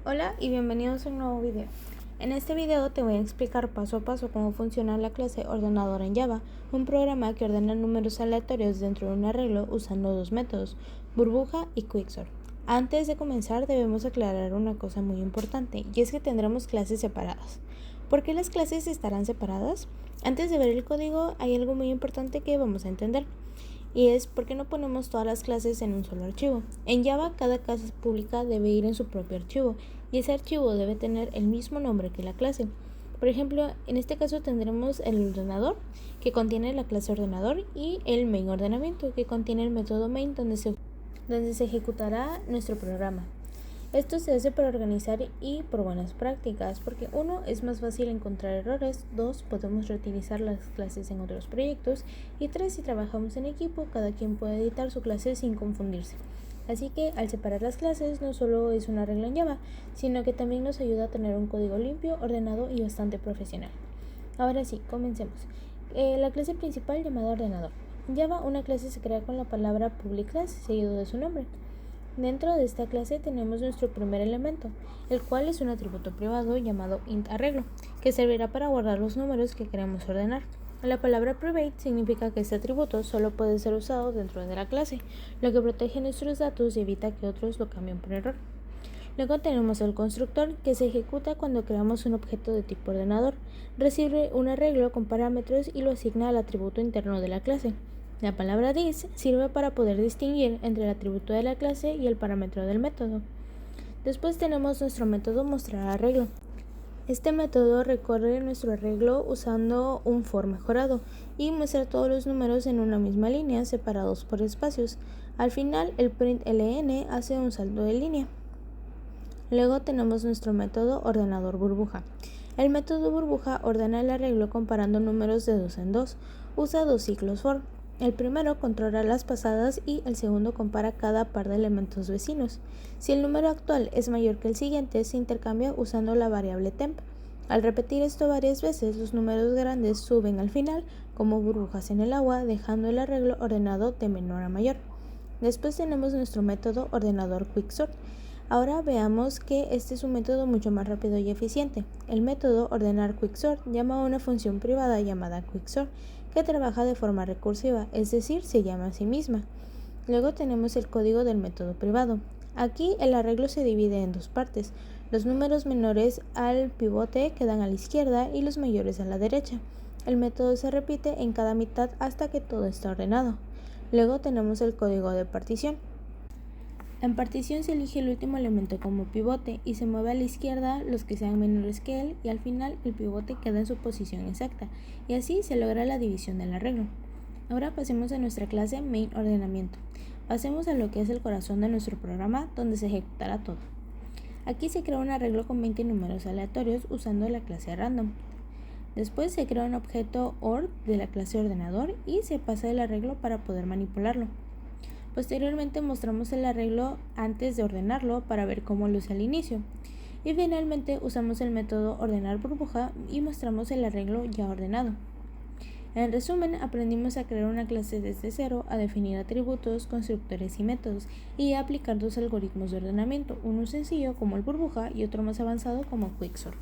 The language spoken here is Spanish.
Hola y bienvenidos a un nuevo video. En este video te voy a explicar paso a paso cómo funciona la clase ordenadora en Java, un programa que ordena números aleatorios dentro de un arreglo usando dos métodos, burbuja y quicksort. Antes de comenzar debemos aclarar una cosa muy importante, y es que tendremos clases separadas. ¿Por qué las clases estarán separadas? Antes de ver el código hay algo muy importante que vamos a entender. Y es por qué no ponemos todas las clases en un solo archivo. En Java, cada clase pública debe ir en su propio archivo, y ese archivo debe tener el mismo nombre que la clase. Por ejemplo, en este caso tendremos el ordenador, que contiene la clase ordenador, y el main ordenamiento, que contiene el método main donde se ejecutará nuestro programa. Esto se hace para organizar y por buenas prácticas, porque 1. Es más fácil encontrar errores, 2. Podemos reutilizar las clases en otros proyectos, y 3. Si trabajamos en equipo, cada quien puede editar su clase sin confundirse. Así que al separar las clases no solo es una regla en Java, sino que también nos ayuda a tener un código limpio, ordenado y bastante profesional. Ahora sí, comencemos. La clase principal llamada ordenador. En Java, una clase se crea con la palabra public class seguido de su nombre. Dentro de esta clase tenemos nuestro primer elemento, el cual es un atributo privado llamado int_arreglo, que servirá para guardar los números que queremos ordenar. La palabra private significa que este atributo solo puede ser usado dentro de la clase, lo que protege nuestros datos y evita que otros lo cambien por error. Luego tenemos el constructor, que se ejecuta cuando creamos un objeto de tipo ordenador. Recibe un arreglo con parámetros y lo asigna al atributo interno de la clase. La palabra this sirve para poder distinguir entre el atributo de la clase y el parámetro del método. Después tenemos nuestro método mostrar_arreglo. Este método recorre nuestro arreglo usando un for mejorado y muestra todos los números en una misma línea separados por espacios. Al final, el println hace un salto de línea. Luego tenemos nuestro método ordenador burbuja. El método burbuja ordena el arreglo comparando números de 2 en 2. Usa dos ciclos for. El primero controla las pasadas y el segundo compara cada par de elementos vecinos. Si el número actual es mayor que el siguiente, se intercambia usando la variable temp. Al repetir esto varias veces, los números grandes suben al final como burbujas en el agua, dejando el arreglo ordenado de menor a mayor. Después tenemos nuestro método ordenador quicksort. Ahora veamos que este es un método mucho más rápido y eficiente. El método ordenar quicksort llama a una función privada llamada quicksort, que trabaja de forma recursiva, es decir, se llama a sí misma. Luego tenemos el código del método privado. Aquí el arreglo se divide en dos partes. Los números menores al pivote quedan a la izquierda y los mayores a la derecha. El método se repite en cada mitad hasta que todo está ordenado. Luego tenemos el código de partición. En partición se elige el último elemento como pivote y se mueve a la izquierda los que sean menores que él, y al final el pivote queda en su posición exacta, y así se logra la división del arreglo. Ahora pasemos a nuestra clase main ordenamiento. Pasemos a lo que es el corazón de nuestro programa, donde se ejecutará todo. Aquí se crea un arreglo con 20 números aleatorios usando la clase random. Después se crea un objeto ord de la clase ordenador y se pasa el arreglo para poder manipularlo. Posteriormente mostramos el arreglo antes de ordenarlo para ver cómo luce al inicio. Y finalmente usamos el método ordenar burbuja y mostramos el arreglo ya ordenado. En resumen, aprendimos a crear una clase desde cero, a definir atributos, constructores y métodos, y a aplicar dos algoritmos de ordenamiento, uno sencillo como el burbuja y otro más avanzado como quicksort.